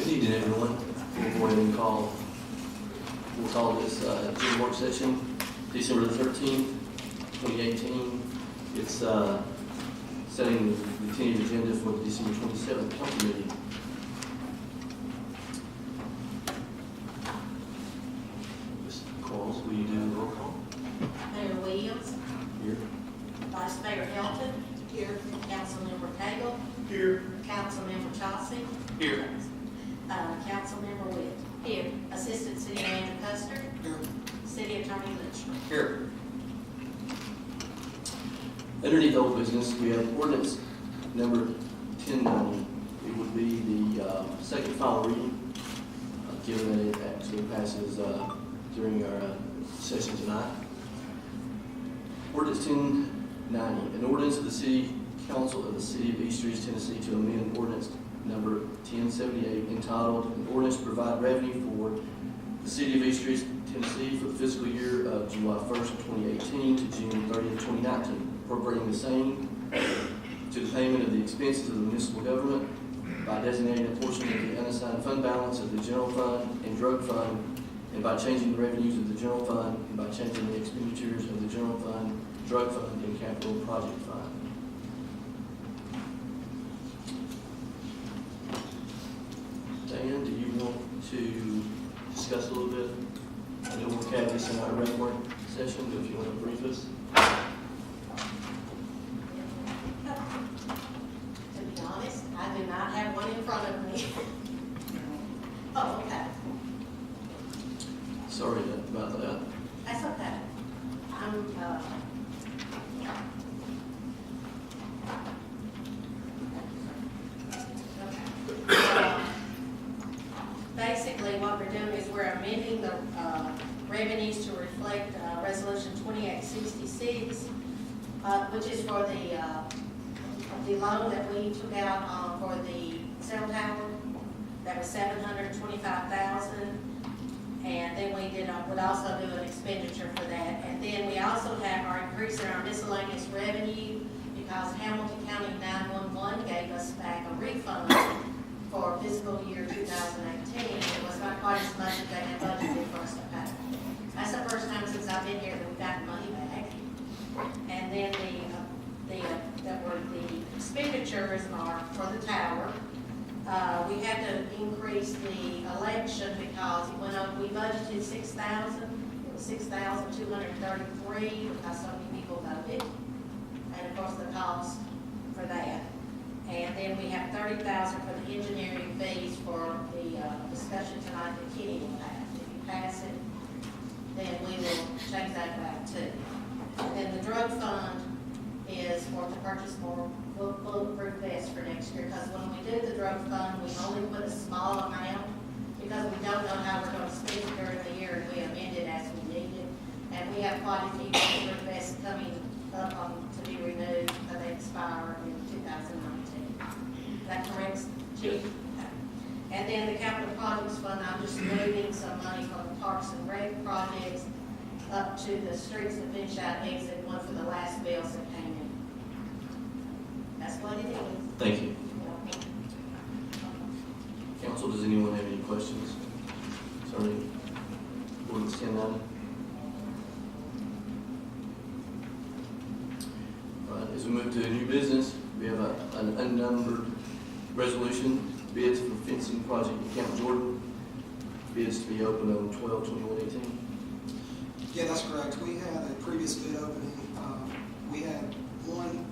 Good evening, everyone. We'll go ahead and we'll call this June work session, December the 13th, 2018. It's setting the tentative agenda for the December 27th council meeting. Ms. Quarles, will you do the roll call? Mayor Williams, Here. Vice Mayor Elton, here. Councilmember Cagle, Here. Councilmember Chauncey, Here. Councilmember Witt, here. Assistant City Manager Custer, Here. City Attorney Litchfield. Here. Underneath old business, we have ordinance number 1090. It would be the second final reading, given that it actually passes during our session tonight. Ordinance 1090, an ordinance of the City Council of the City of East Ridge, Tennessee, to amend ordinance number 1078 entitled "An Ordinance to Provide Revenue for the City of East Ridge, Tennessee for the fiscal year of July 1st, 2018 to June 30th, 2019, appropriating the same to the payment of the expenses of the municipal government by designating a portion of the unassigned fund balance of the general fund and drug fund, and by changing the revenues of the general fund, and by changing the expenditures of the general fund, drug fund, and capital project fund." Dan, do you want to discuss a little bit? I know we'll have this in our rec work session, but if you want to brief us. To be honest, I do not have one in front of me. Oh, okay. Sorry about that. That's okay. Basically, what we're doing is we're amending the revenues to reflect Resolution 2866, which is for the loan that we took out for the cell tower. That was $725,000. And then we would also do an expenditure for that. And then we also have our increase in our miscellaneous revenue because Hamilton County 911 gave us back a refund for fiscal year 2018. It was not quite as much as they had budgeted for us to pay. That's the first time since I've been here that we've gotten money back. And then the expenditures are for the tower. We had to increase the election because it went up. We budgeted $6,000. It was $6,233 because so many people voted, and of course the cost for that. And then we have $30,000 for the engineering fees for the discussion tonight that Kenny will pass. If you pass it, then we will change that back too. And then the drug fund is to purchase more bulletproof vests for next year, because when we do the drug fund, we only put a small amount because we don't know how we're going to spend it during the year, and we amend it as we need it. And we have quite a few bulletproof vests coming up to be renewed, but they expire in 2019. Is that correct, Chief? Okay. And then the capital projects fund, I'm just moving some money from the Parks and Rec projects up to the streets to finish out exit one for the last bills that came in. That's what it is. Thank you. Council, does anyone have any questions concerning ordinance 1090? All right, as we move to new business, we have an unnumbered resolution, bids for fencing project in Camp Jordan. Bids to be open on 12/21/18. Yeah, that's correct. We had a previous bid opening. We had one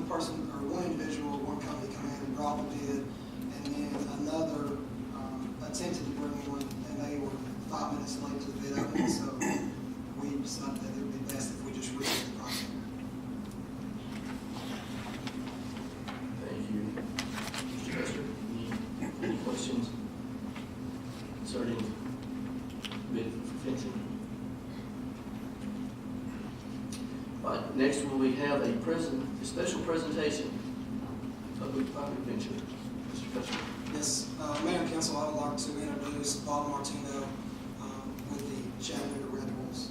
person or one individual, one company come in and draw the bid, and then another attempted to bring one, and they were 5 minutes late to the bid opening, so we decided that it would be best if we just rebid the project. Thank you. Mr. Custer, any questions concerning bid for fencing? All right, next we have a special presentation of the public venture. Mr. Custer. Yes, Mayor and Council, I would like to introduce Bob Martino with the Chattanooga Red Bulls.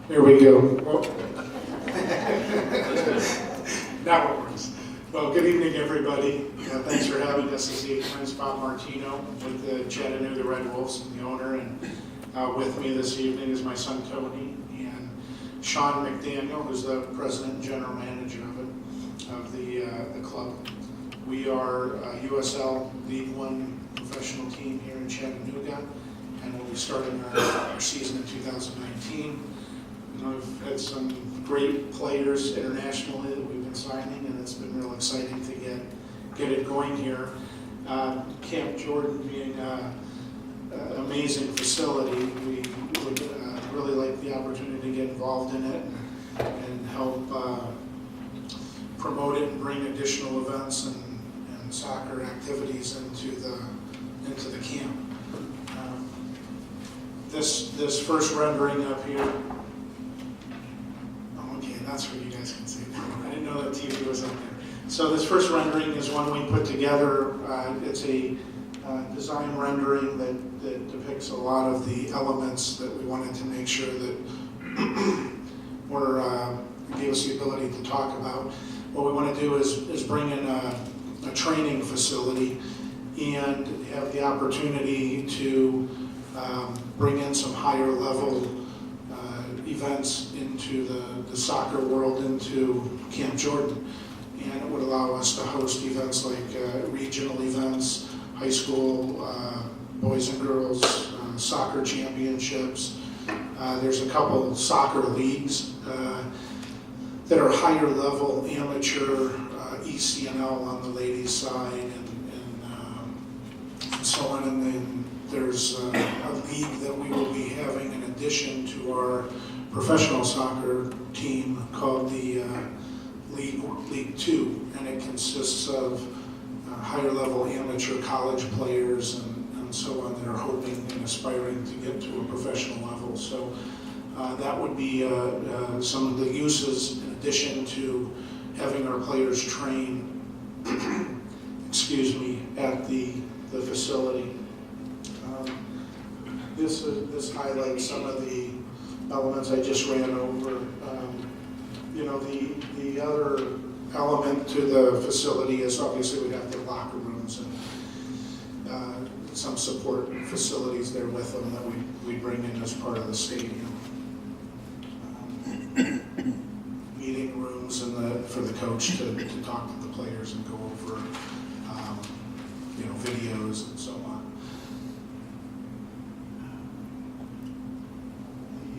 Here we go. Well, now it works. Well, good evening, everybody. Thanks for having us this evening. I'm Bob Martino with the Chattanooga Red Wolves, the owner, and with me this evening is my son Tony and Sean McDaniel, who's the president and general manager of the club. We are a USL League One professional team here in Chattanooga, and we'll be starting our season in 2019. We've had some great players internationally that we've been signing, and it's been real exciting to get it going here. Camp Jordan being an amazing facility, we would really like the opportunity to get involved in it and help promote it and bring additional events and soccer activities into the camp. This first rendering up here. That's where you guys can see it. I didn't know that TV was up there. So this first rendering is one we put together. It's a design rendering that depicts a lot of the elements that we wanted to make sure that gave us the ability to talk about. What we want to do is bring in a training facility and have the opportunity to bring in some higher level events into the soccer world, into Camp Jordan. And it would allow us to host events like regional events, high school boys and girls soccer championships. There's a couple soccer leagues that are higher level amateur, ECNL on the ladies side, and so on. And then there's a league that we will be having in addition to our professional soccer team called the League Two, and it consists of higher level amateur college players and so on that are hoping and aspiring to get to a professional level. So that would be some of the uses in addition to having our players train at the facility. This highlights some of the elements I just ran over. The other element to the facility is obviously we have the locker rooms and some support facilities there with them that we bring in as part of the stadium. Meeting rooms for the coach to talk to the players and go over videos and so on.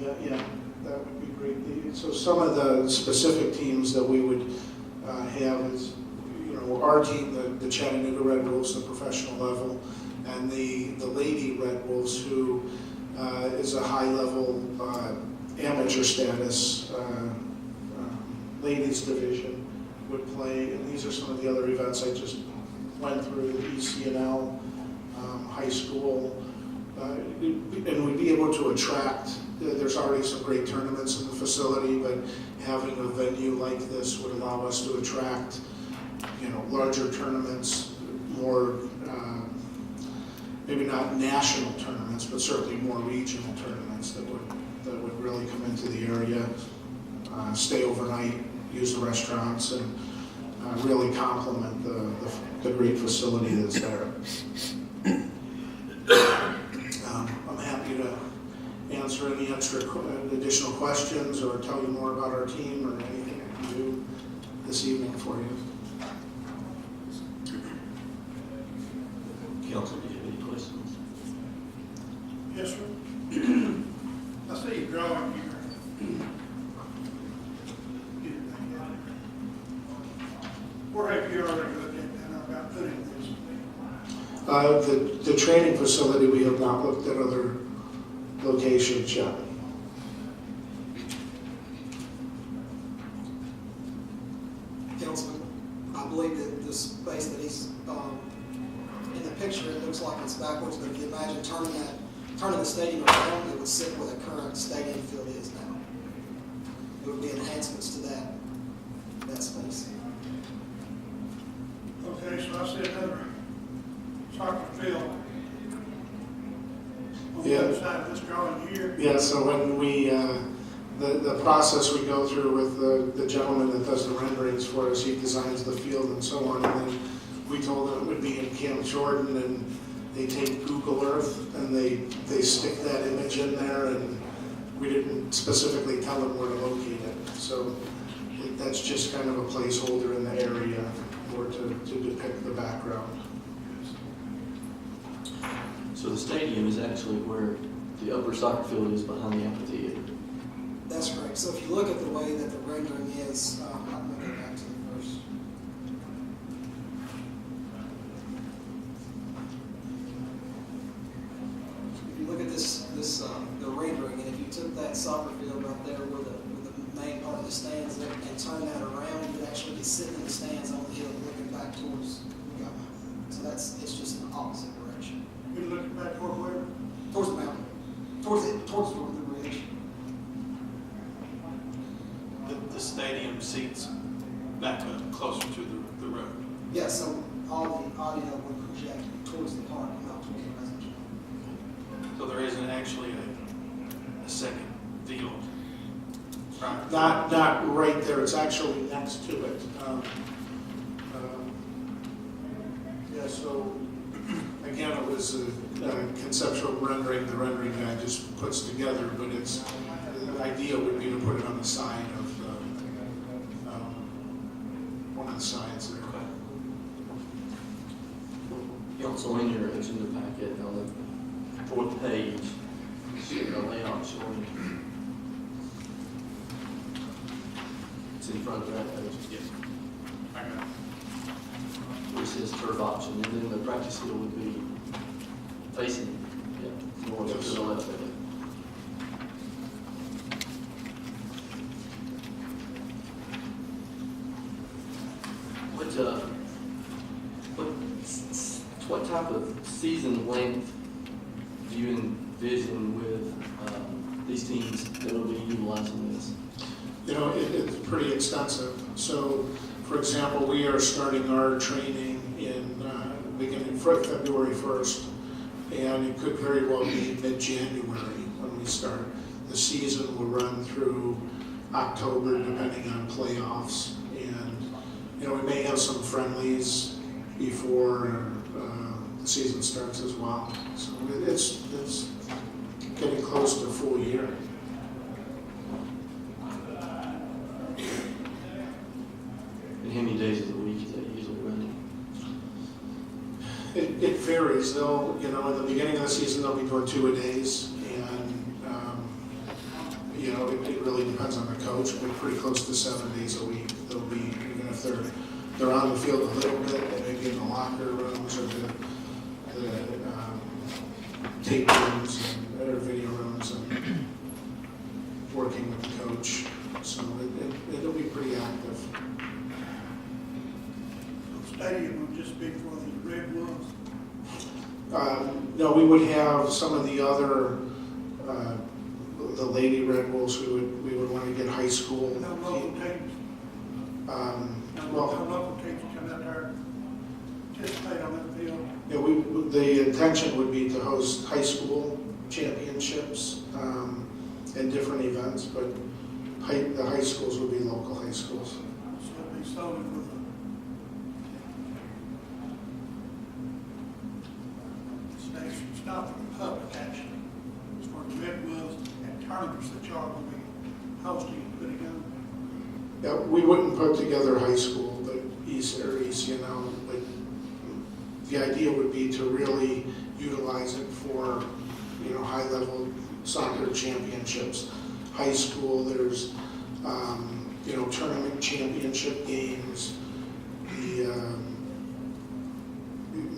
Yeah, that would be great. So some of the specific teams that we would have is, our team, the Chattanooga Red Wolves, the professional level, and the Lady Red Wolves, who is a high-level amateur status ladies division, would play. And these are some of the other events I just went through, the ECNL, high school, and we'd be able to attract. There's already some great tournaments in the facility, but having a venue like this would allow us to attract, larger tournaments, more, maybe not national tournaments, but certainly more regional tournaments that would really come into the area, stay overnight, use the restaurants, and really complement the great facility that's there. I'm happy to answer any additional questions or tell you more about our team or anything I can do this evening for you. Council, do you have any questions? Yes, sir. I see you drawing here. Where have you already looked at that about putting this? The training facility, we have not looked at other locations yet. Councilman, I believe that the space that he's, in the picture, it looks like it's backwards, but if you imagine turning the stadium around, it would sit where the current stadium field is now. It would be enhancements to that space. Okay, so I see another soccer field on the Yeah. other side of this drawing here. Yeah, so when we the process we go through with the gentleman that does the renderings for us. He designs the field and so on. And then we told him it would be in Camp Jordan, and they take Google Earth and they stick that image in there, and we didn't specifically tell them where to locate it. So that's just kind of a placeholder in the area or to depict the background. So the stadium is actually where the upper soccer field is behind the amphitheater. That's correct. So if you look at the way that the rendering is, I'm going to go back to the first. If you look at the rendering, and if you took that soccer field right there where the main part of the stands there and turn that around, you would actually be sitting in the stands on the hill looking back towards the mountain. So it's just in the opposite direction. You're looking back toward where? Towards the mountain. Towards the ridge. The stadium seats back up closer to the road. Yeah, so all the audio would project towards the park, not towards the residential. So there isn't actually a second field. Right. Not right there. It's actually next to it. Yeah. So again, it was a conceptual rendering. The rendering guy just puts together, but the idea would be to put it on the side of one of the sides there. Also in your agenda packet on the fourth page, the layout showing. It's in front of that page. Yes. I got it. Where it says turf option, and then the practice field would be facing, north to the left of it. What type of season length do you envision with these teams that will be utilizing this? You know, it's pretty extensive. So, for example, we are starting our training in beginning February 1st, and it could very well be mid-January when we start. The season will run through October, depending on playoffs, and we may have some friendlies before the season starts as well. So it's getting close to a full year. And how many days of the week is that usually running? It varies. They'll, in the beginning of the season, they'll be doing 2-a-days, and it really depends on the coach, but pretty close to 7 days a week. They'll be, even if they're on the field a little bit, they may be in the locker rooms or the tape rooms or video rooms and working with the coach. So it'll be pretty active. The stadium would just be for the Red Wolves. No, we would have some of the other, the Lady Red Wolves. We would want to get high school. No local teams. No local teams come out there, participate on that field. Yeah, the intention would be to host high school championships and different events, but the high schools would be local high schools. So it'd be solely for the station, it's not for the public actually. It's for the Red Wolves and tournaments that y'all will be hosting and putting on. Yeah, we wouldn't put together high school, but but the idea would be to really utilize it for, high-level soccer championships. High school, there's, tournament championship games. The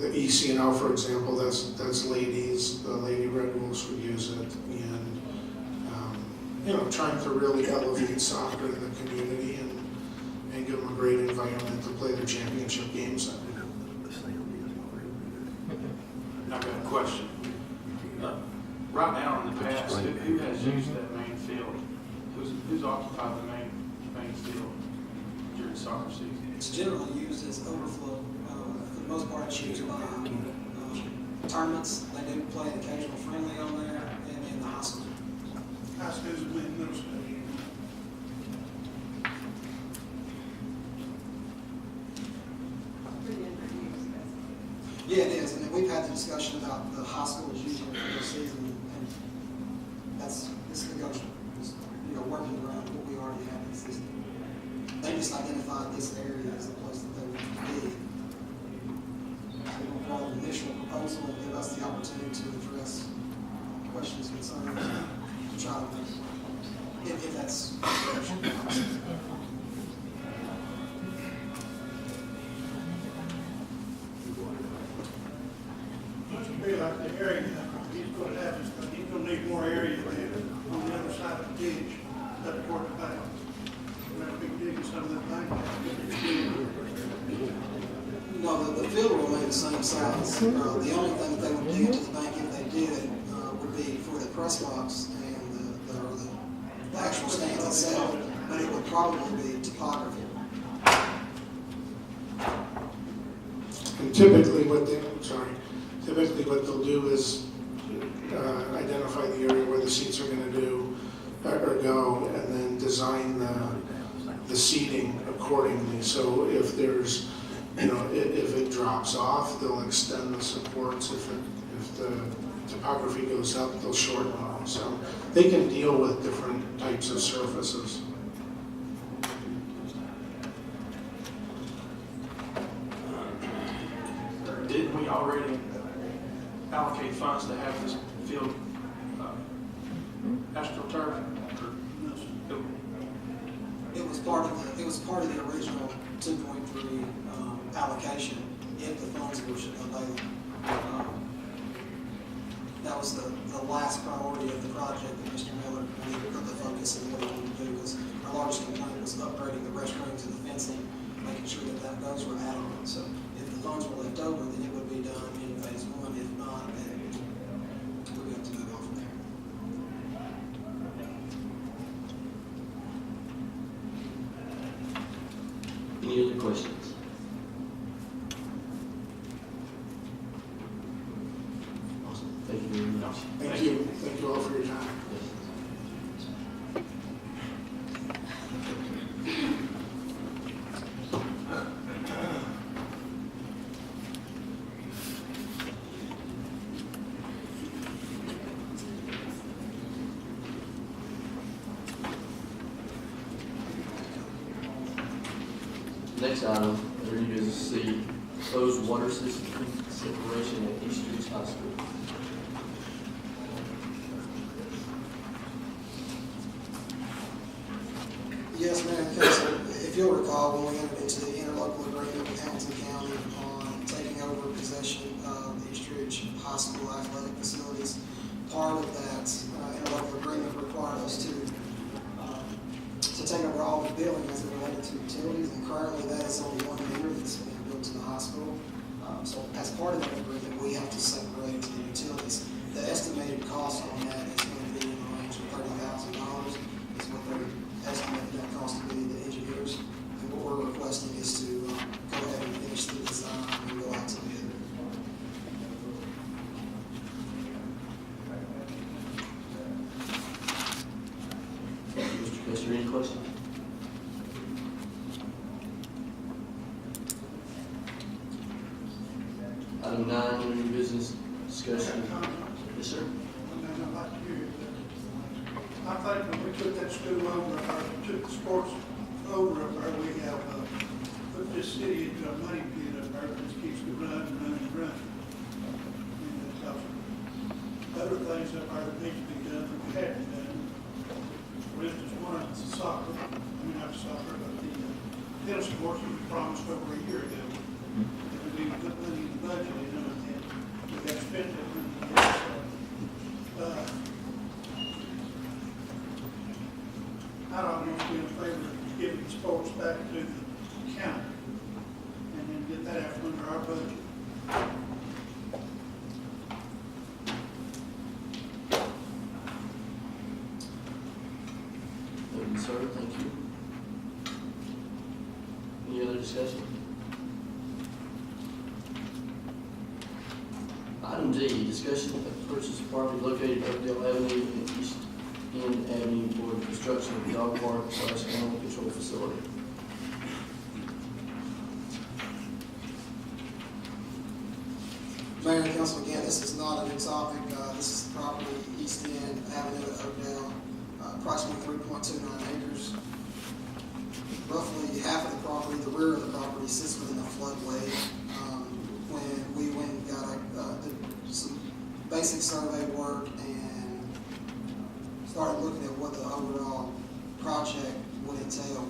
ECNL, for example, that's ladies. The Lady Red Wolves would use it, and trying to really elevate soccer in the community and give them a great environment to play their championship games in. I've got a question. Right now in the past, who has used that main field? Who's occupied the main field during soccer season? It's generally used as overflow. For the most part, it's used by tournaments. They do play an occasional friendly on there, and in the high school. High schools and middle school. we've had the discussion about the high school is using it for this season, and it's negotiable. It's, working around what we already have in the system. They just identified this area as the place that they want to be. They will draw an initial proposal and give us the opportunity to address questions, concerns, to try to make, if that's the direction. Must be like the area, he's gonna have, he's gonna need more area there on the other side of the ditch, up toward the bank. We're gonna be digging some of that bank. No, the field will remain the same size. The only thing that they would dig into the bank if they did would be for the press box and the actual stands itself, but it would probably be topography. And typically what they'll do is identify the area where the seats are going to do or go, and then design the seating accordingly. So if there's, if it drops off, they'll extend the supports. If the topography goes up, they'll shorten them. So they can deal with different types of surfaces. Didn't we already allocate funds to have this field astroturf? It was part of the original 2.3 allocation if the funds were available. That was the last priority of the project that Mr. Miller put the focus in what he wanted to do. Was our largest complaint was upgrading the restrooms and the fencing, making sure that those were adequate. So if the funds were left over, then it would be done in phase one. If not, then we would have to move on from there. Any other questions? Awesome. Thank you very much. Thank you. Thank you all for your time. Next item, under new business C, proposed water system separation at East Street High School. Yes, Mayor and Council, if you'll recall, when we entered into the interlocal agreement with Hamilton County on taking over possession of the East Ridge High School athletic facilities, part of that interlocal agreement required us to take over all the billing as it related to utilities, and currently that is only one meter that's being built to the high school. So as part of that agreement, we have to separate the utilities. The estimated cost on that is going to be in the range of $30,000 is what they're estimating that cost to be, the engineers. And what we're requesting is to go ahead and finish the design and go out to bid. Mr. Custer, any questions? Item 9, under new business discussion. Yes, sir. I'd like to hear that. I think when we took that school over, or took the sports over up there, we have put this city into a money pit up there that just keeps it running. And other things up there that need to be done that we haven't done. For instance, one is the soccer, not soccer, but the tennis courts we promised over a year ago. That we need to put money in the budget, and we got to spend it. I'd almost be in favor of giving the sports back to the county and then get that out from under our budget. Thank you, sir. Thank you. Any other discussion? Item D, discussion of purchase of property located at Oakdale Avenue and East End Avenue for the construction of the dog park / animal control facility. Mayor and Council, again, this is not a new topic. This is the property East End Avenue at Oakdale, approximately 3.29 acres. Roughly half of the property, the rear of the property, sits within the floodway. When we went and did some basic survey work and started looking at what the overall project would entail,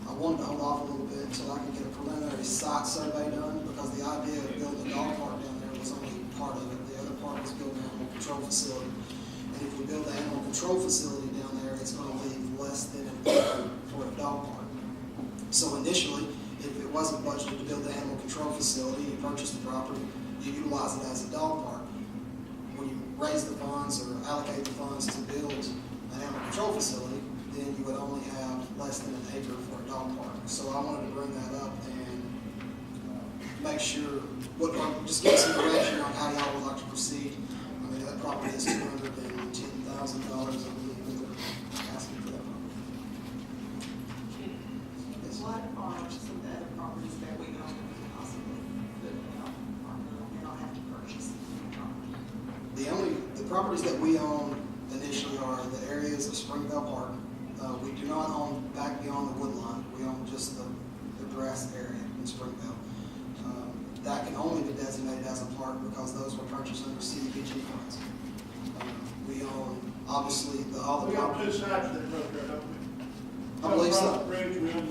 I wanted to hold off a little bit until I could get a preliminary site survey done, because the idea of building a dog park down there was only part of it. The other part was building an animal control facility. And if we build the animal control facility down there, it's going to leave less than an acre for a dog park. So initially, if it wasn't budgeted to build the animal control facility, you purchase the property, you utilize it as a dog park. When you raise the funds or allocate the funds to build an animal control facility, then you would only have less than an acre for a dog park. So I wanted to bring that up and make sure, just give some direction on how y'all would like to proceed. I mean, that property is $210,000, I believe, we were asking for that property. Yes. What are some of the other properties that we own that we possibly could help and not have to purchase the property? The properties that we own initially are the areas of Springville Park. We do not own back beyond the wood line. We own just the grass area in Springville. That can only be designated as a park because those were purchased under CDBG funds. We own, obviously, all the We got properties. two sides of that road there, don't we? I believe so. Across the bridge, we own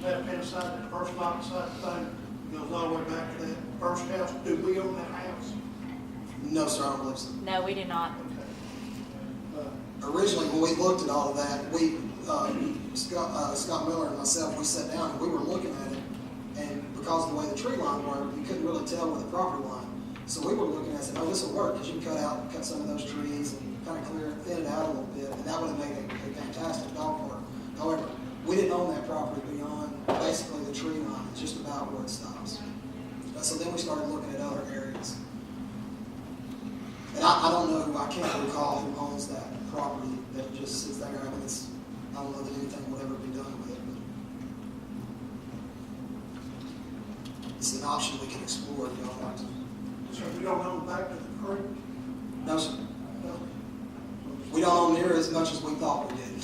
the left-hand side, the first lot side of the thing, goes all the way back to that first house. Do we own that house? No, sir, I don't believe so. No, we do not. Okay. Originally, when we looked at all of that, Scott Miller and myself, we sat down and we were looking at it, and because of the way the tree line worked, you couldn't really tell where the property line. So we were looking at it and said, oh, this will work, because you can cut some of those trees and kind of thin it out a little bit, and that would have made a fantastic dog park. However, we didn't own that property beyond basically the tree line, it's just about where it stops. So then we started looking at other areas. And I don't know, I can't recall who owns that property that just sits there. I mean, I don't know that anything will ever be done with it, but it's an option we can explore if y'all like to. So we don't own back to the creek? No, sir. No. We don't own near as much as we thought we did.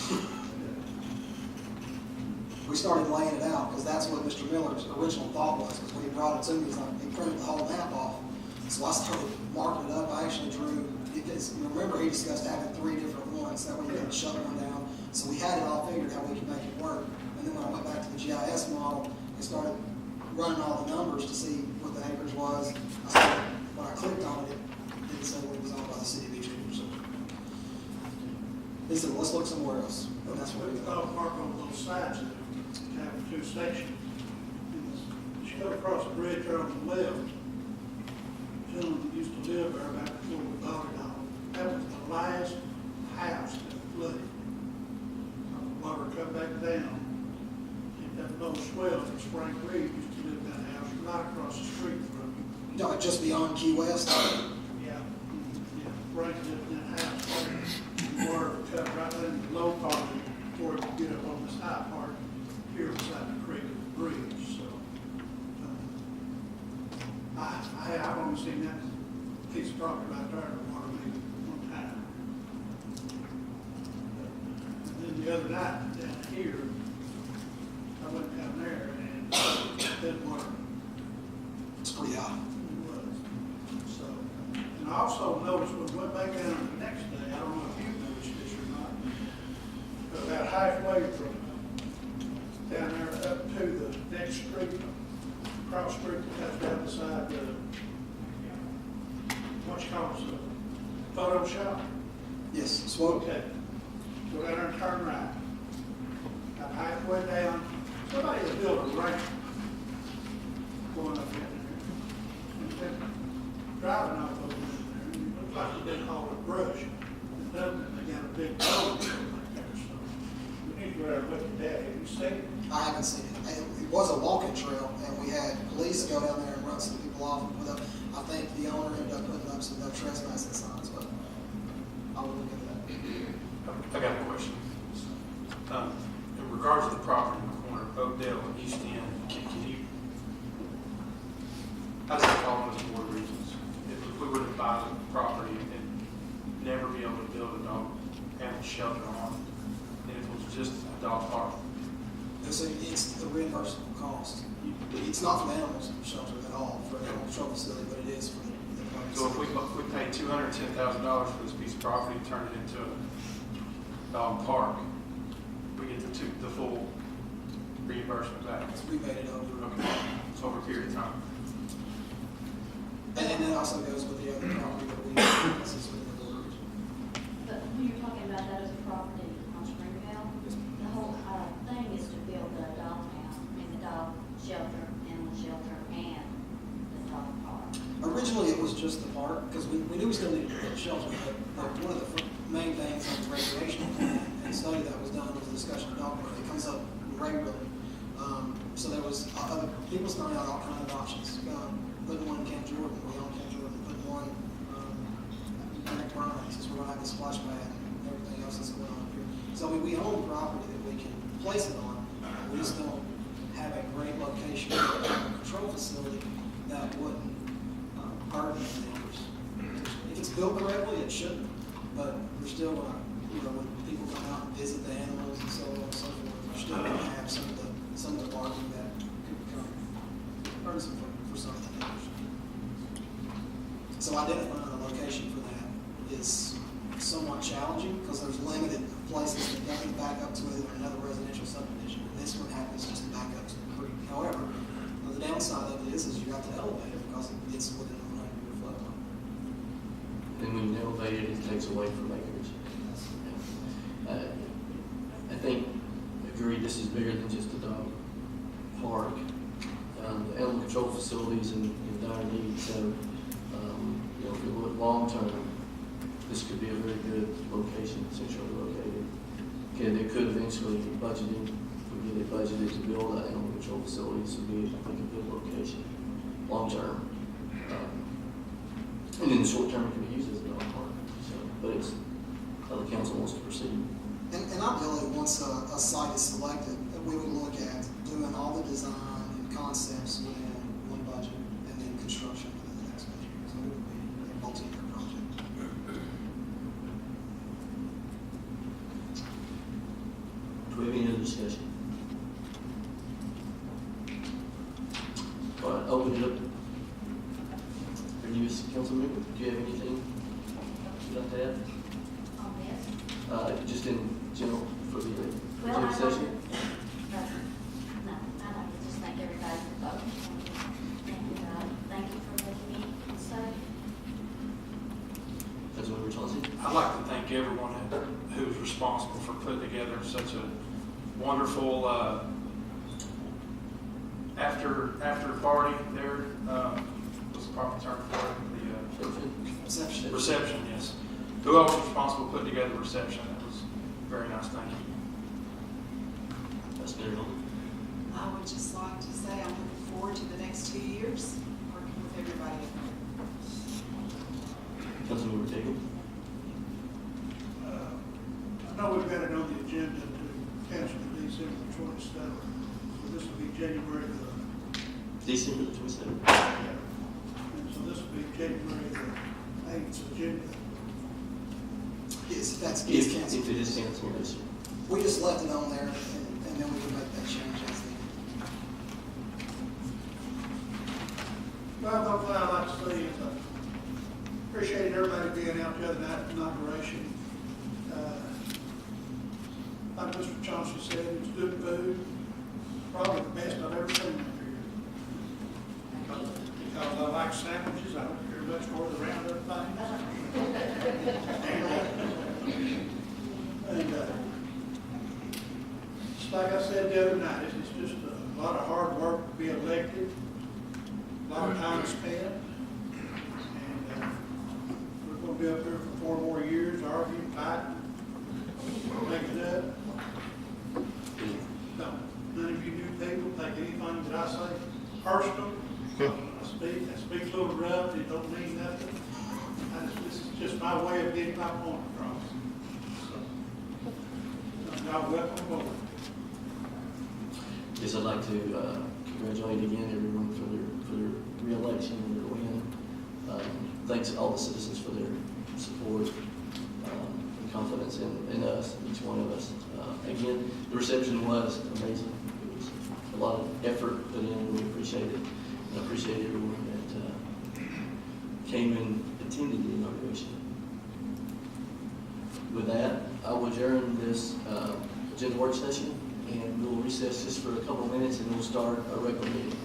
We started laying it out because that's what Mr. Miller's original thought was. Because when he brought it to me, he printed the whole map off. So I started marking it up. I actually drew, remember he discussed having 3 different ones. That way you could shut one down. So we had it all figured how we could make it work. And then when I went back to the GIS model and started running all the numbers to see what the acres was, when I clicked on it, it didn't say what it was owned by the city of Beach River. So he said, well, let's look somewhere else. And that's what we We've did. got park on both sides of it, have 2 sections. You go across the bridge there on the left, gentleman used to live there back before we bought it all. That was the last house that flooded. Water come back down. And that low swell from Spring Creek used to live in that house right across the street from you. No, just beyond Key West. Yeah. Yeah, right lived in that house. Water would cut right in the low part before it could get up on this high part here beside the creek and the bridge, so. I've only seen that piece of property right there in the water maybe one time. And then the other night down here, I went down there and that water It's pretty high. was. So, and I also noticed when we went back down the next day, I don't know if you noticed this or not, but about halfway from down there up to the next street, cross street that comes down beside the, what you call it, photo shop. Yes, smoke. Okay. Go down there and turn right. About halfway down, somebody had built a ramp going up in there. And then driving off over in there, and it looked like they called it brush. And then they got a big road like there, so we need to go there and look at that. Have you seen it? I haven't seen it. It was a walking trail, and we had police go down there and run some people off and put up. I think the owner ended up putting up some no trespassing signs, but I will look at that. I got a question. In regards to the property in the corner of Oakdale and East End, can you, how does it fall into the board regions? dog park? So it's the reimbursable cost. It's not for the animal shelter at all, for an animal control facility, but it is for the park. So if we pay $210,000 for this piece of property, turn it into a dog park, we get the full reimbursement back. It's rebated over. Okay, it's over a period of time. And that also goes with the other property that we, this is with the board. But when you're talking about that as a property on Springville, the whole thing is to build the dog pound, and the dog shelter, animal shelter, and the dog park. Originally, it was just the park, because we knew we still needed a shelter, but one of the main things on the recreational plan and study that was done was the discussion of dog park. It comes up regularly. So there was other people starting out all kinds of options. Putting one in Camp Jordan, we own Camp Jordan, putting one in McBride, since we're gonna have the splash pad and everything else that's going on up here. So we own property that we can place it on. We just don't have a great location for a control facility that wouldn't burden the neighbors. If it's built correctly, it shouldn't, but we're still gonna, when people come out and visit the animals and so on and so forth, we're still gonna have some of the barking that could become burdensome for some of the neighbors. So identifying a location for that is somewhat challenging because there's limited places that don't back up to either another residential subdivision. And this one happens just to back up to the creek. However, the downside of it is you have to elevate it because it's within the 100-year floodplain. And when you elevate it, it takes away from acreage. I think, agreed, this is bigger than just a dog park. The animal control facilities in dire need, so, if we look long-term, this could be a very good location, centrally located. Okay, they could eventually budgeting, if we get it budgeted to build an animal control facility, this would be, I think, a good location, long-term. And in the short-term, it can be used as a dog park, so, but it's how the council wants to proceed. And ideally, once a site is selected, we would look at doing all the design and concepts within one budget and then construction within the next budget. So it would be a multi-year project. Do we have any other discussion? All right, open it up. Are you a council member? Do you have anything you'd like to add? On this? Just in general for the Well, executive session? No, I'd like to just thank everybody for voting. Thank you for letting me say. Councilmember Chauncey? I'd like to thank everyone who's responsible for putting together such a wonderful after party there. What's the proper term for it? Reception. The reception, yes. Who else was responsible for putting together the reception? That was very nice. Thank you. That's good. I would just like to say I'm looking forward to the next 2 years, working with everybody. Councilmember Tagle? I know we've got it on the agenda to cancel the December 27th, so this will be January December the 27th. and so this will be January the 8th agenda. Yes, that's If canceled. it is canceled, yes, sir. We just left it on there and then we can make that change as needed. Well, hopefully I'd like to say is I appreciated everybody being out the other night at inauguration. Like Mr. Chauncey said, it was good food, probably the best I've ever seen up here. Because I like sandwiches, I don't care much for the roundup things. And just like I said the other night, it's just a lot of hard work to be elected, a lot of time spent. And we're going to be up here for 4 more years, arguing, fighting, making it up. No, none of you new people take anything that I say personal. I speak a little rough, it don't mean nothing. This is just my way of getting my point across. So, y'all welcome aboard. Yes, I'd like to congratulate again everyone for their re-election and their win. Thanks to all the citizens for their support and confidence in us, each one of us. again, the reception was amazing. It was a lot of effort put in, and we appreciate it. And I appreciate everyone that came and attended the inauguration. With that, I will adjourn this agenda work session, and we'll recess just for a couple of minutes, and we'll start our regular meeting.